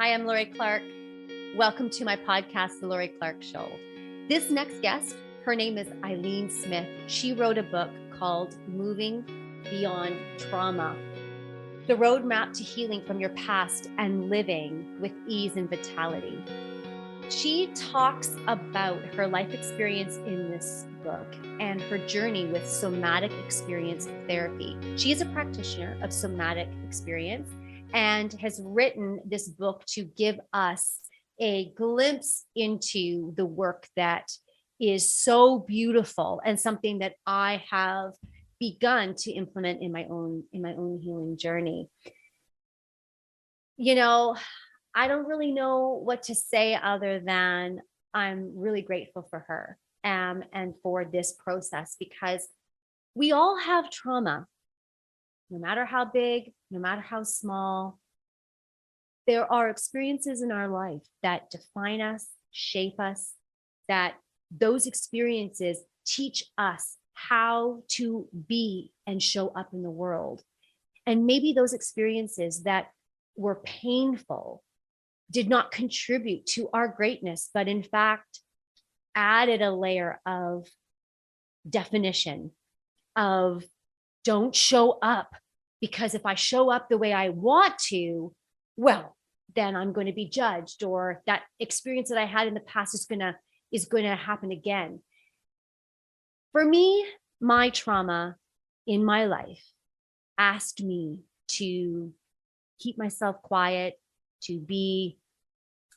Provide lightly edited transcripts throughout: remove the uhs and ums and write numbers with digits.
Hi, I'm Lori Clark. Welcome to my podcast, The Lori Clark Show. This next guest, her name is Ilene Smith. She wrote a book called Moving Beyond Trauma, the roadmap to healing from your past and living with ease and vitality. She talks about her life experience in this book and her journey with somatic experience therapy. She is a practitioner of somatic experience and has written this book to give us a glimpse into the work that is so beautiful and something that I have begun to implement in my own healing journey. You know, I don't really know what to say other than I'm really grateful for her and for this process, because we all have trauma, no matter how big, no matter how small. There are experiences in our life that define us, shape us, that those experiences teach us how to be and show up in the world. And maybe those experiences that were painful did not contribute to our greatness, but in fact added a layer of definition of don't show up, because if I show up the way I want to, well, then I'm going to be judged, or that experience that I had in the past is going to happen again. For me, my trauma in my life asked me to keep myself quiet, to be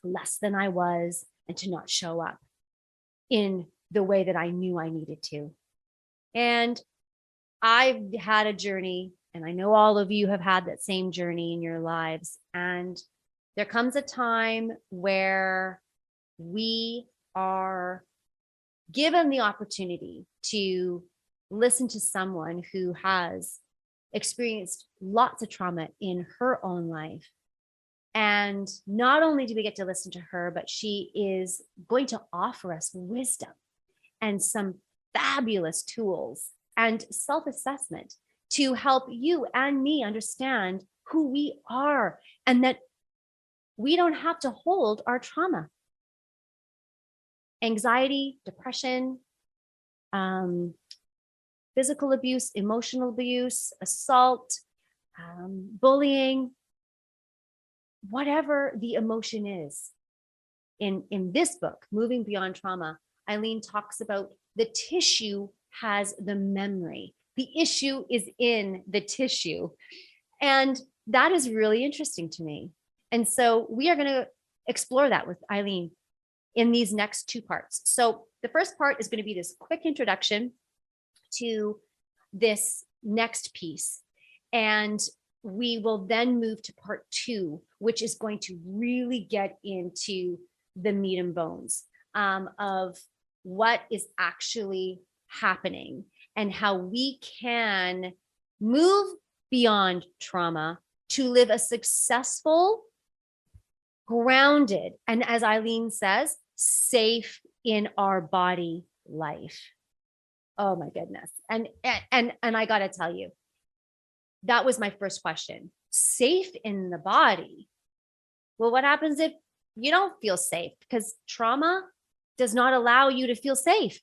less than I was, and to not show up in the way that I knew I needed to. And I've had a journey, and I know all of you have had that same journey in your lives. And there comes a time where we are given the opportunity to listen to someone who has experienced lots of trauma in her own life. And not only do we get to listen to her, but she is going to offer us wisdom and some fabulous tools and self-assessment to help you and me understand who we are, and that we don't have to hold our trauma. Anxiety, depression, physical abuse, emotional abuse, assault, bullying, whatever the emotion is. In this book, Moving Beyond Trauma, Ilene talks about the tissue has the memory. The issue is in the tissue. And that is really interesting to me. And so we are going to explore that with Ilene in these next two parts. So the first part is going to be this quick introduction to this next piece. And we will then move to part two, which is going to really get into the meat and bones of what is actually happening and how we can move beyond trauma to live a successful, grounded, and as Ilene says, safe in our body life. Oh my goodness. And I got to tell you, that was my first question. Safe in the body. Well, what happens if you don't feel safe? Because trauma does not allow you to feel safe.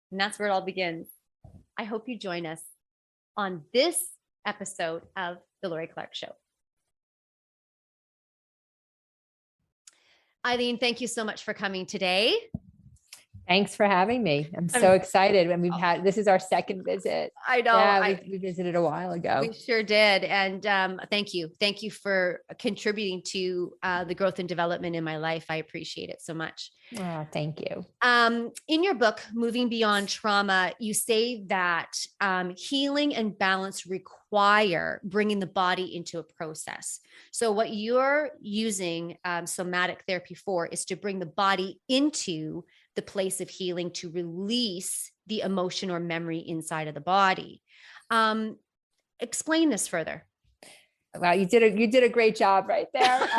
And that's where it all begins. I hope you join us on this episode of The Lori Clark Show. Ilene, thank you so much for coming today. Thanks for having me. I'm so excited. And this is our second visit. I know. Yeah, we visited a while ago. We sure did. And thank you. Thank you for contributing to the growth and development in my life. I appreciate it so much. Oh, thank you. In your book, Moving Beyond Trauma, you say that healing and balance require bringing the body into a process. So what you're using somatic therapy for is to bring the body into the place of healing, to release the emotion or memory inside of the body. Explain this further. Wow, you did a great job right there.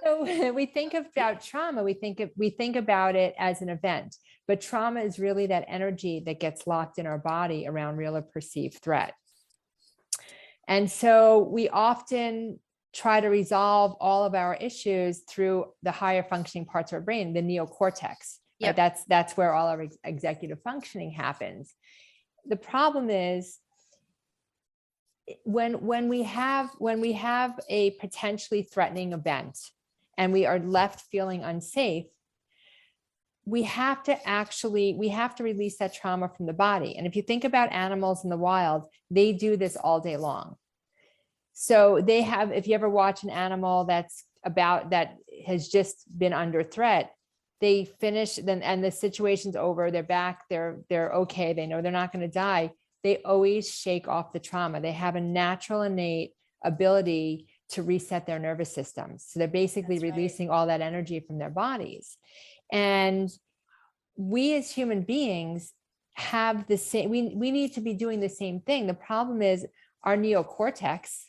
So when we think about trauma, we think about it as an event, but trauma is really that energy that gets locked in our body around real or perceived threat. And so we often try to resolve all of our issues through the higher functioning parts of our brain, the neocortex. Right? Yep. That's where all our executive functioning happens. The problem is when we have a potentially threatening event and we are left feeling unsafe, we have to release that trauma from the body. And if you think about animals in the wild, they do this all day long. So they have, if you ever watch an animal that has just been under threat, they finish then and the situation's over, they're back, they're okay, they know they're not going to die. They always shake off the trauma. They have a natural innate ability to reset their nervous systems. So they're basically releasing all that energy from their bodies. And we as human beings have the same, we need to be doing the same thing. The problem is our neocortex,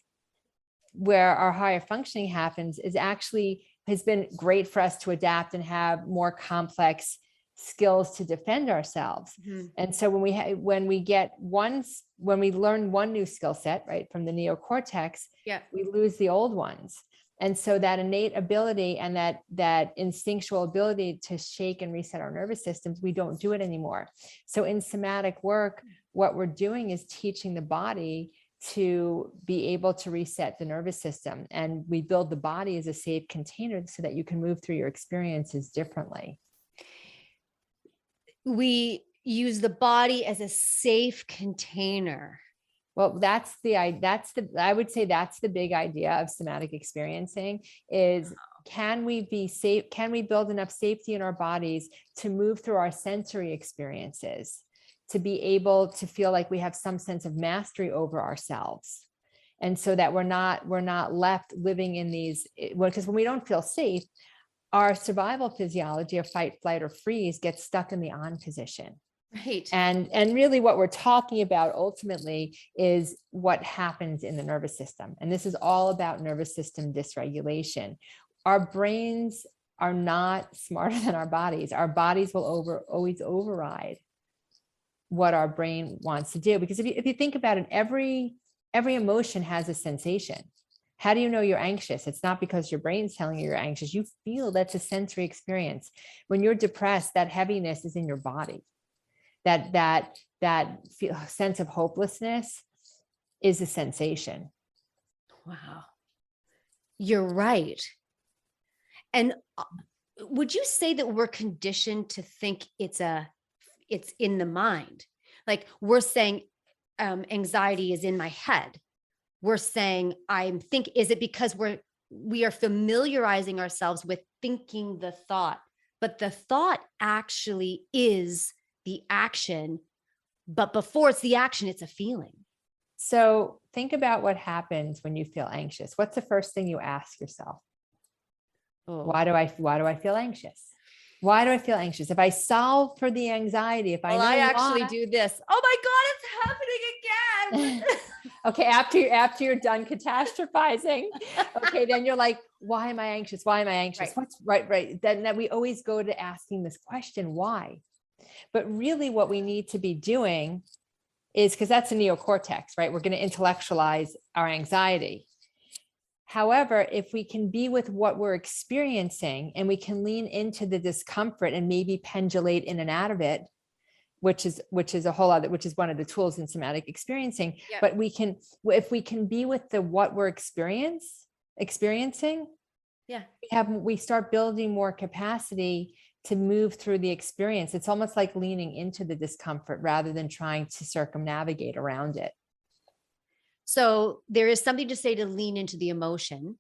where our higher functioning happens, has been great for us to adapt and have more complex skills to defend ourselves. Mm-hmm. And so when we learn one new skill set, right, from the neocortex, we lose the old ones. And so that innate ability and that instinctual ability to shake and reset our nervous systems, we don't do it anymore. So in somatic work, what we're doing is teaching the body to be able to reset the nervous system. And we build the body as a safe container so that you can move through your experiences differently. We use the body as a safe container. Well, I would say that's the big idea of somatic experiencing is, can we be safe? Can we build enough safety in our bodies to move through our sensory experiences, to be able to feel like we have some sense of mastery over ourselves? And so that we're not left living in these, because when we don't feel safe, our survival physiology of fight, flight, or freeze gets stuck in the on position. Right. And really what we're talking about ultimately is what happens in the nervous system. And this is all about nervous system dysregulation. Our brains are not smarter than our bodies. Our bodies will always override what our brain wants to do. Because if you think about it, every emotion has a sensation. How do you know you're anxious? It's not because your brain's telling you you're anxious. You feel, that's a sensory experience. When you're depressed, that heaviness is in your body. That sense of hopelessness is a sensation. Wow. You're right. And would you say that we're conditioned to think it's in the mind? Like we're saying anxiety is in my head. We're saying is it because we are familiarizing ourselves with thinking the thought, but the thought actually is the action, but before it's the action, it's a feeling. So think about what happens when you feel anxious. What's the first thing you ask yourself? Oh. Why do I feel anxious? Why do I feel anxious? If I solve for the anxiety, I actually do this. Oh my God, it's happening again. Okay, after you're done catastrophizing, okay, then you're like, why am I anxious? Why am I anxious? Right. What's right? Then we always go to asking this question, why? But really what we need to be doing is, because that's a neocortex, right? We're going to intellectualize our anxiety. However, if we can be with what we're experiencing and we can lean into the discomfort and maybe pendulate in and out of it, which is one of the tools in somatic experiencing. Yep. But if we can be with what we're experiencing, we start building more capacity to move through the experience. It's almost like leaning into the discomfort rather than trying to circumnavigate around it. So there is something to say to lean into the emotion.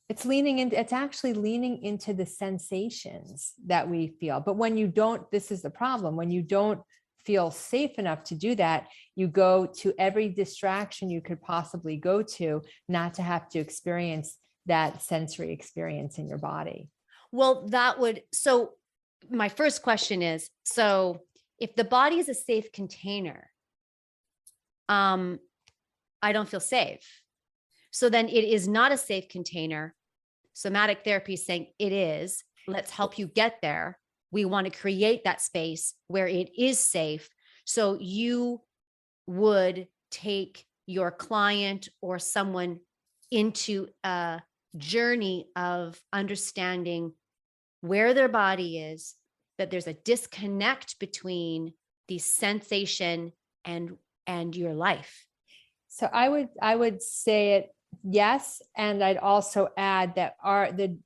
It's actually leaning into the sensations that we feel. But when you don't, this is the problem. When you don't feel safe enough to do that, you go to every distraction you could possibly go to, not to have to experience that sensory experience in your body. Well, so my first question is, so if the body is a safe container, I don't feel safe. So then it is not a safe container. Somatic therapy is saying it is. Let's help you get there. We want to create that space where it is safe. So you would take your client or someone into a journey of understanding where their body is, that there's a disconnect between the sensation and your life. So I would say it yes, and I'd also add that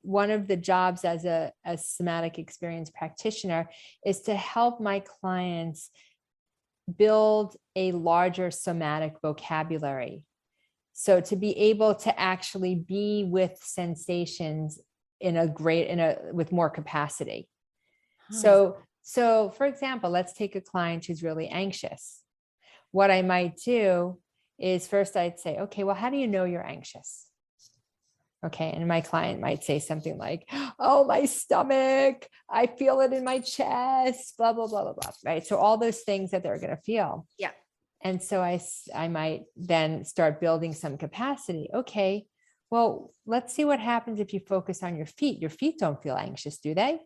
one of the jobs as a somatic experience practitioner is to help my clients build a larger somatic vocabulary. So to be able to actually be with sensations with more capacity. So for example, let's take a client who's really anxious. What I might do is first I'd say, okay, well, how do you know you're anxious? Okay. And my client might say something like, oh, my stomach, I feel it in my chest, blah, blah, blah, blah, blah. Right. So all those things that they're going to feel. Yeah. And so I might then start building some capacity. Okay. Well, let's see what happens if you focus on your feet. Your feet don't feel anxious, do they?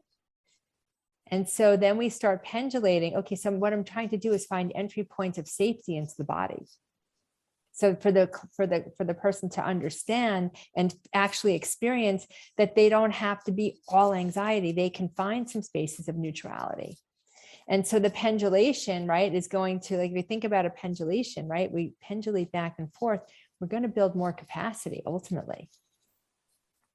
And so then we start pendulating. Okay, so what I'm trying to do is find entry points of safety into the body. So for the person to understand and actually experience that they don't have to be all anxiety, they can find some spaces of neutrality. And so the pendulation, right, is going to, like, if you think about a pendulation, right, we pendulate back and forth, we're going to build more capacity ultimately.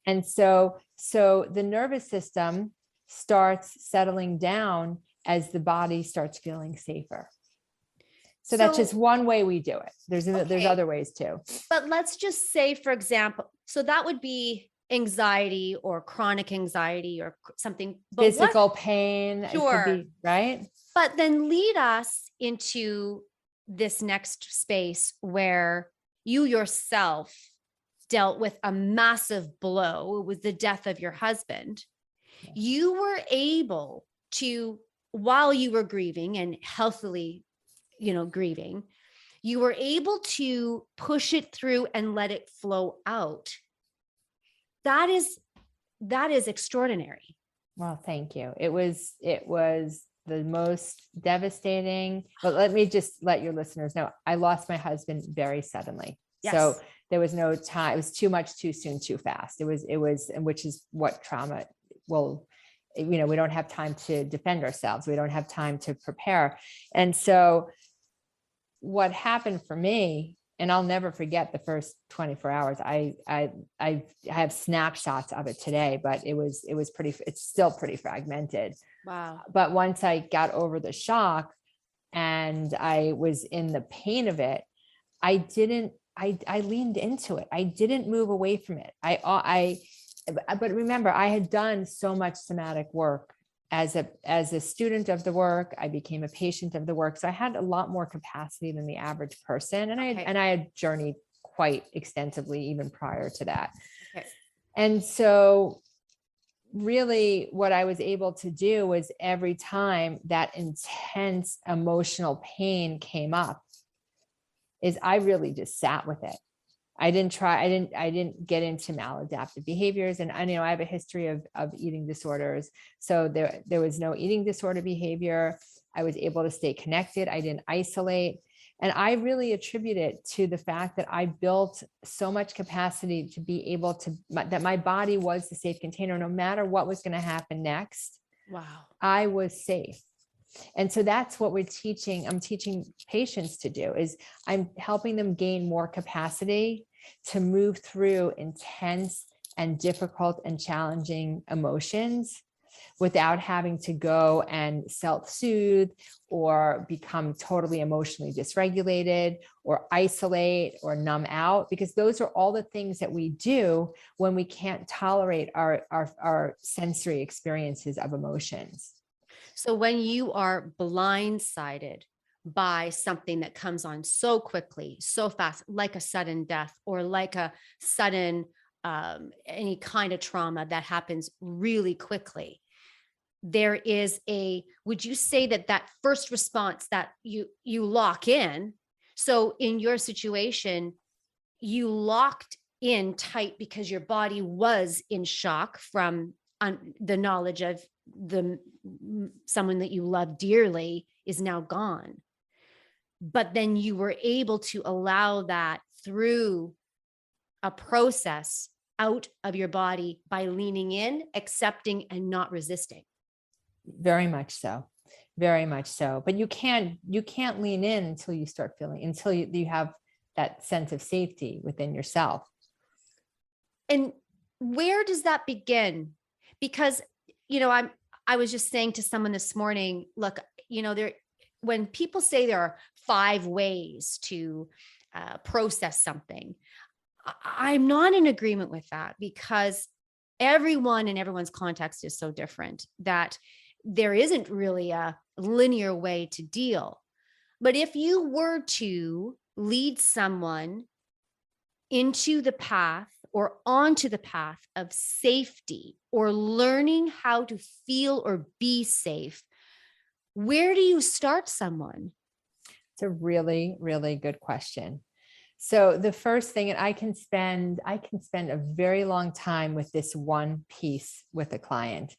And so the nervous system starts settling down as the body starts feeling safer. So that's just one way we do it. There's other ways too. But let's just say, for example, so that would be anxiety or chronic anxiety or something. Physical pain. Sure. It could be, right? But then lead us into this next space where you yourself dealt with a massive blow. It was the death of your husband. You were able to, while you were grieving and healthily, grieving, you were able to push it through and let it flow out. That is extraordinary. Well, thank you. It was the most devastating, but let me just let your listeners know, I lost my husband very suddenly. Yes. So there was no time. It was too much, too soon, too fast. It was, which is what trauma will, we don't have time to defend ourselves. We don't have time to prepare. And so what happened for me, and I'll never forget the first 24 hours. I have snapshots of it today, but it's still pretty fragmented. Wow. But once I got over the shock and I was in the pain of it, I leaned into it. I didn't move away from it. But remember, I had done so much somatic work as a student of the work. I became a patient of the work. So I had a lot more capacity than the average person. And I had journeyed quite extensively even prior to that. Okay. And so really what I was able to do was every time that intense emotional pain came up is I really just sat with it. I didn't get into maladaptive behaviors. And I have a history of eating disorders. So there was no eating disorder behavior. I was able to stay connected. I didn't isolate. And I really attribute it to the fact that I built so much capacity to be able to, that my body was the safe container, no matter what was going to happen next. Wow. I was safe. And so that's what I'm teaching patients to do, is I'm helping them gain more capacity to move through intense and difficult and challenging emotions without having to go and self-soothe or become totally emotionally dysregulated or isolate or numb out, because those are all the things that we do when we can't tolerate our sensory experiences of emotions. So when you are blindsided by something that comes on so quickly, so fast, like a sudden death or like a sudden any kind of trauma that happens really quickly, there is would you say that first response that you lock in? So in your situation, you locked in tight because your body was in shock from the knowledge of someone that you love dearly is now gone. But then you were able to allow that through a process out of your body by leaning in, accepting, and not resisting. Very much so. Very much so. But you can't lean in until you start feeling, until you have that sense of safety within yourself. And where does that begin? Because, I was just saying to someone this morning, look, when people say there are 5 ways to process something, I'm not in agreement with that, because everyone and everyone's context is so different that there isn't really a linear way to deal. But if you were to lead someone into the path or onto the path of safety, or learning how to feel or be safe, where do you start someone? It's a really, really good question. So the first thing, and I can spend a very long time with this one piece with a client.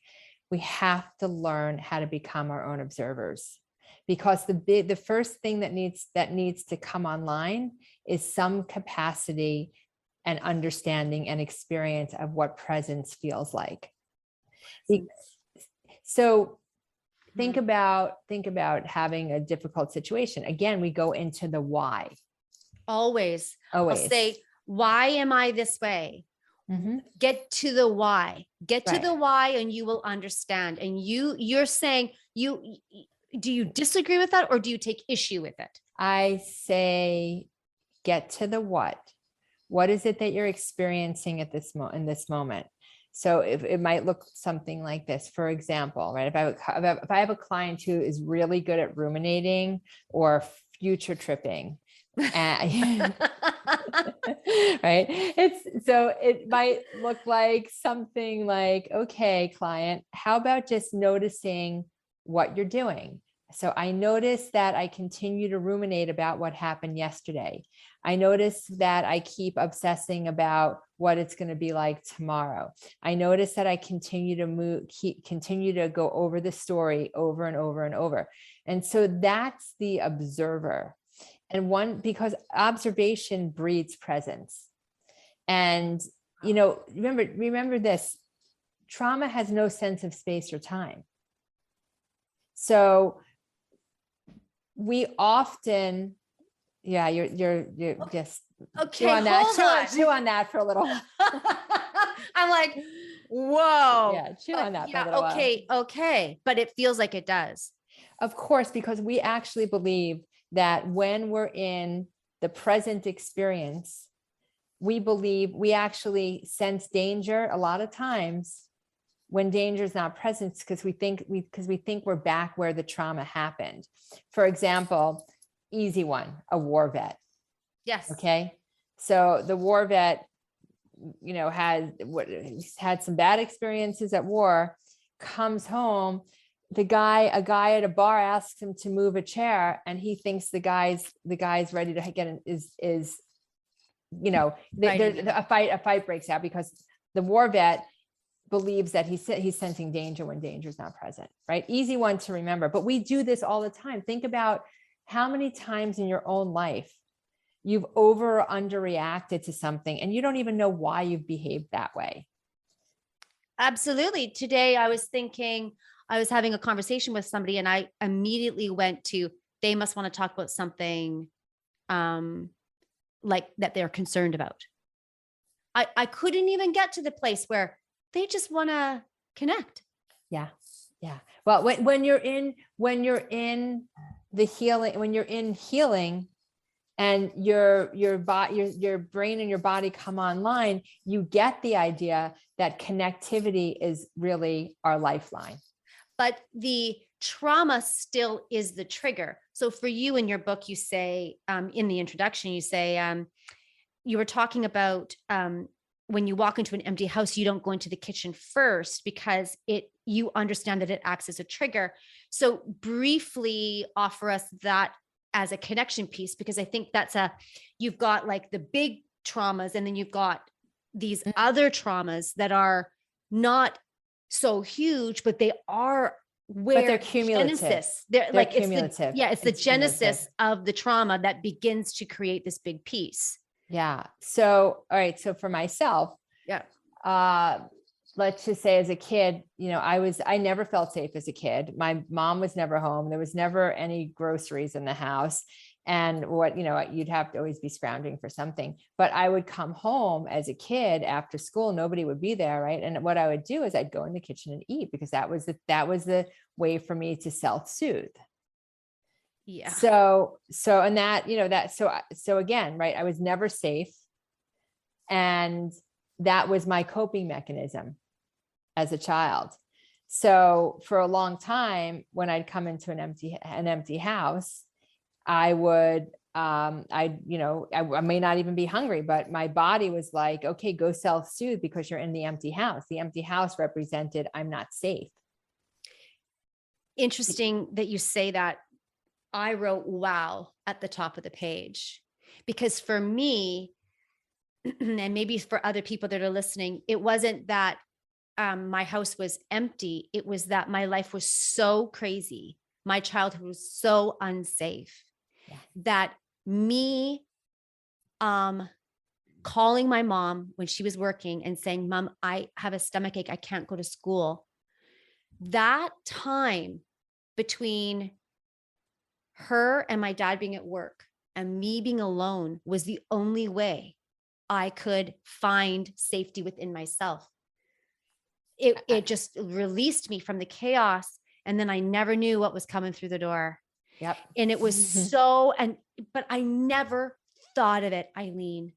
We have to learn how to become our own observers, because the first thing that needs to come online is some capacity and understanding and experience of what presence feels like. So think about having a difficult situation. Again, we go into the why. Always. I'll say, why am I this way? Mm-hmm. Get to the why. Get to Right. the why, and you will understand. And you're saying, do you disagree with that, or do you take issue with it? I say, get to the what. What is it that you're experiencing at in this moment? So if it might look something like this, for example, right? If I have a client who is really good at ruminating or future tripping, right? It might look like something like, okay, client, how about just noticing what you're doing? So I notice that I continue to ruminate about what happened yesterday. I notice that I keep obsessing about what it's going to be like tomorrow. I notice that I continue to go over the story over and over and over. And so that's the observer. And because observation breeds presence. And, remember this, trauma has no sense of space or time. So we often, you're just Okay, chew on that for a little while. I'm like, whoa. Yeah, chew on that for a little while. Okay. But it feels like it does. Of course, because we actually believe that when we're in the present experience, we actually sense danger a lot of times when danger is not present, because we think we're back where the trauma happened. For example, easy one, a war vet. Yes. Okay. So the war vet, had some bad experiences at war, comes home. A guy at a bar asks him to move a chair, and he thinks the guy's ready to get a fight breaks out, because the war vet believes that he's sensing danger when danger is not present, right? Easy one to remember, but we do this all the time. Think about how many times in your own life you've over or underreacted to something, and you don't even know why you've behaved that way. Absolutely. Today I was having a conversation with somebody, and I immediately went to, they must want to talk about something like that they're concerned about. I couldn't even get to the place where they just want to connect. Yeah. Well, when you're in the healing, when you're in healing, and your brain and your body come online, you get the idea that connectivity is really our lifeline. But the trauma still is the trigger. So for you in your book, you say, in the introduction, you say, you were talking about when you walk into an empty house, you don't go into the kitchen first, because you understand that it acts as a trigger. So briefly offer us that as a connection piece, because I think you've got like the big traumas, and then you've got these other traumas that are not so huge, but they are where they're cumulative. They're cumulative. It's the genesis of the trauma that begins to create this big piece. Yeah. So, all right. So for myself, Yeah. let's just say as a kid, I never felt safe as a kid. My mom was never home. There was never any groceries in the house. And you'd have to always be scrounging for something, but I would come home as a kid after school, nobody would be there. Right. And what I would do is I'd go in the kitchen and eat, because that was the way for me to self-soothe. Yeah. And so again, right. I was never safe. And that was my coping mechanism as a child. So for a long time, when I'd come into an empty house, I would, I may not even be hungry, but my body was like, okay, go self-soothe, because you're in the empty house. The empty house represented I'm not safe. Interesting that you say that. I wrote wow at the top of the page, because for me, and maybe for other people that are listening, it wasn't that my house was empty. It was that my life was so crazy. My childhood was so unsafe, that me calling my mom when she was working and saying, Mom, I have a stomach ache. I can't go to school. That time between her and my dad being at work and me being alone was the only way I could find safety within myself. It just released me from the chaos. And then I never knew what was coming through the door. Yep. And it was but I never thought of it, Ilene,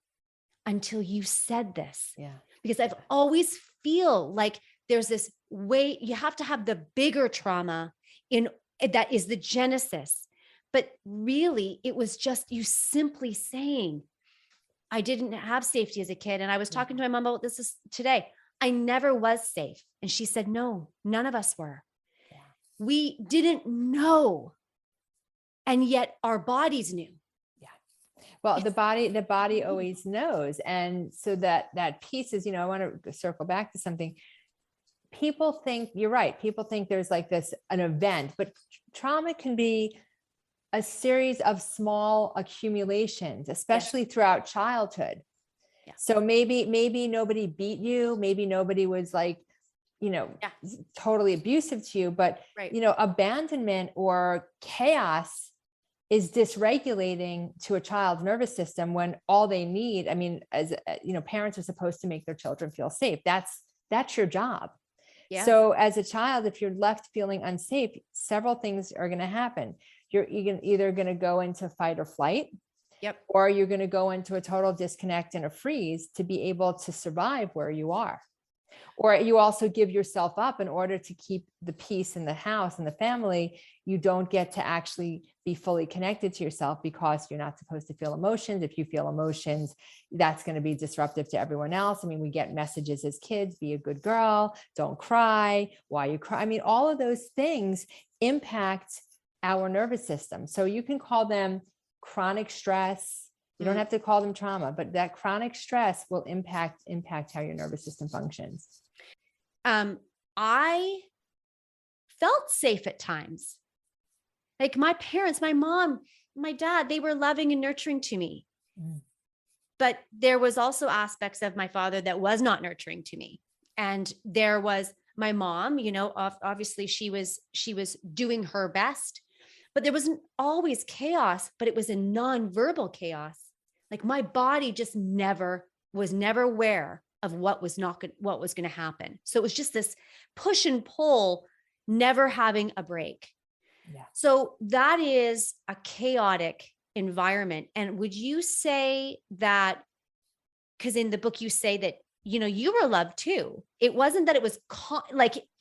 until you said this. Yeah. Because I've always feel like there's this way you have to have the bigger trauma that is the genesis. But really, it was just you simply saying, I didn't have safety as a kid. And I was talking to my mom about this today. I never was safe. And she said, no, none of us were. Yeah. We didn't know. And yet our bodies knew. Yeah. Well, the body always knows. And so that piece is, I want to circle back to something. People think, you're right. People think there's like an event, but trauma can be a series of small accumulations, especially throughout childhood. Yeah. So maybe nobody beat you. Maybe nobody was like, totally abusive to you, but, abandonment or chaos is dysregulating to a child's nervous system, when all they need, as parents are supposed to make their children feel safe. That's your job. Yeah. So as a child, if you're left feeling unsafe, several things are going to happen. You're either going to go into fight or flight. Yep. Or you're going to go into a total disconnect and a freeze to be able to survive where you are. Or you also give yourself up in order to keep the peace in the house and the family. You don't get to actually be fully connected to yourself, because you're not supposed to feel emotions. If you feel emotions, that's going to be disruptive to everyone else. We get messages as kids: be a good girl, don't cry, why you cry. All of those things impact our nervous system. So you can call them chronic stress. You don't have to call them trauma, but that chronic stress will impact how your nervous system functions. I felt safe at times. Like my parents, my mom, my dad, they were loving and nurturing to me. But there was also aspects of my father that was not nurturing to me. And there was my mom, obviously she was doing her best, but there wasn't always chaos, but it was a nonverbal chaos. Like my body just was never aware of what was going to happen. So it was just this push and pull, never having a break. Yeah. So that is a chaotic environment. And would you say that, because in the book you say that, you were loved too. It wasn't that it was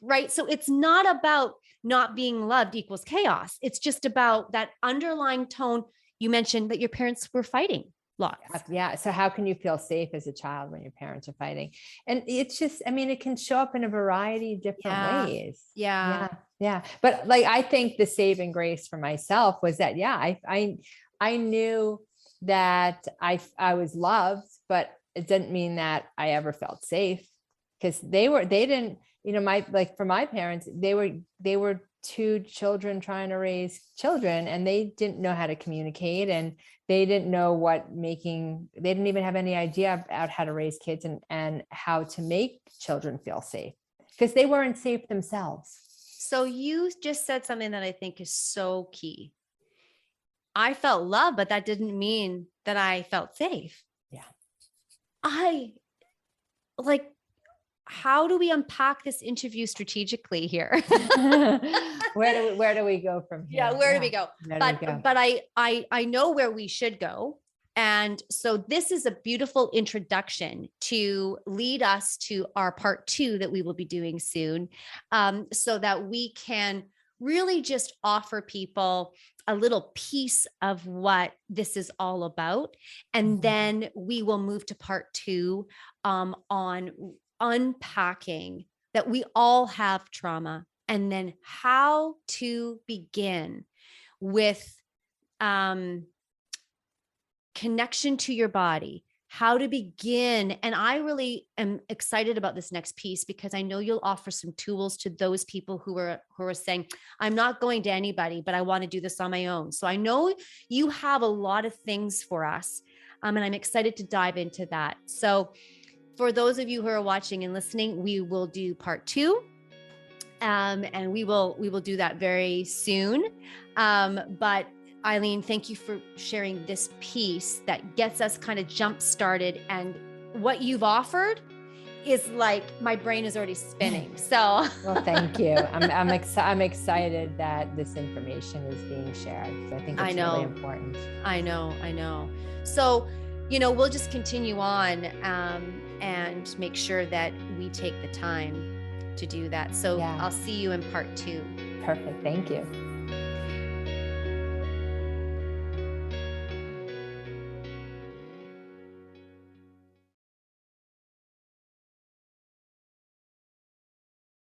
right. So it's not about not being loved equals chaos. It's just about that underlying tone. You mentioned that your parents were fighting lots. Yeah. So how can you feel safe as a child when your parents are fighting? And it's just, it can show up in a variety of different ways. Yeah. Yeah. But I think the saving grace for myself was that, I knew that I was loved, but it didn't mean that I ever felt safe, because they didn't, for my parents, they were two children trying to raise children, and they didn't know how to communicate, and they didn't know they didn't even have any idea about how to raise kids and how to make children feel safe, because they weren't safe themselves. So you just said something that I think is so key. I felt love, but that didn't mean that I felt safe. Yeah. How do we unpack this interview strategically here? Where do we go from here? Yeah, where do we go? Where do we go? But I know where we should go. And so this is a beautiful introduction to lead us to our part 2 that we will be doing soon, so that we can really just offer people a little piece of what this is all about. And then we will move to part 2 on unpacking that we all have trauma, and then how to begin with connection to your body, how to begin. And I really am excited about this next piece, because I know you'll offer some tools to those people who are saying, I'm not going to anybody, but I want to do this on my own. So I know you have a lot of things for us. And I'm excited to dive into that. So for those of you who are watching and listening, we will do part 2. And we will do that very soon. But Ilene, thank you for sharing this piece that gets us kind of jump started. And what you've offered is like, my brain is already spinning. So, well, thank you. I'm excited that this information is being shared. I think it's really important. I know. So, we'll just continue on and make sure that we take the time to do that. So I'll see you in part 2. Perfect. Thank you.